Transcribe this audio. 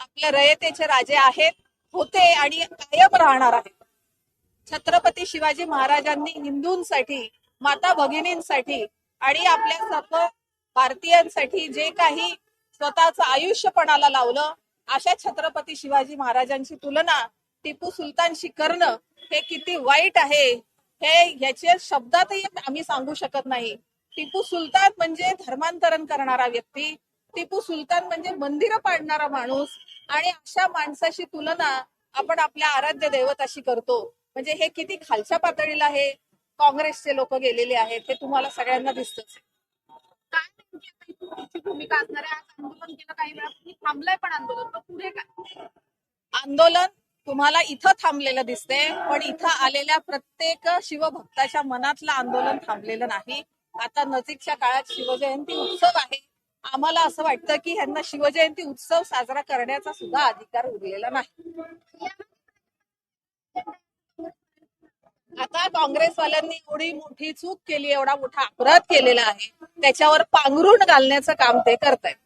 आपल्या रयतेचे राजे आहेत, होते आणि कायम राहणार आहेत. छत्रपती शिवाजी महाराजांनी हिंदूंसाठी, माता भगिनींसाठी आणि आपल्या सर्व भारतीयांसाठी जे काही स्वतःचं आयुष्य पणाला लावलं, अशा छत्रपती शिवाजी महाराजांची तुलना टिपू सुलतानशी करणं हे किती वाईट आहे हे याचे शब्दातही आम्ही सांगू शकत नाही. टिपू सुलतान म्हणजे धर्मांतरण करणारा व्यक्ती, टिपू सुलतान म्हणजे मंदिरं पाडणारा माणूस, आणि अशा माणसाशी तुलना आपण आपल्या आराध्य दैवताशी करतो. म्हणजे हे किती खालच्या पातळीला हे काँग्रेसचे लोक गेलेले आहेत हे तुम्हाला सगळ्यांना दिसतच. काय नेमकी आता इथून पुढची भूमिका असणार आहे? आज आंदोलन केलं, काही वेळा तुम्ही थांबलंय पण आंदोलन, तर पुढे काय? आंदोलन तुम्हाला इथं थांबलेलं दिसते, पण इथं आलेल्या प्रत्येक शिवभक्ताच्या मनातलं आंदोलन थांबलेलं नाही. आता नजीकच्या काळात शिवजयंती उत्सव आहे. आम्हाला असं वाटतं की ह्यांना शिवजयंती उत्सव साजरा करण्याचा सुद्धा अधिकार उरलेला नाही. आता काँग्रेसवाल्यांनी एवढी मोठी चूक केली, एवढा मोठा अपराध केलेला आहे, त्याच्यावर पांघरुण घालण्याचं काम ते करतायत.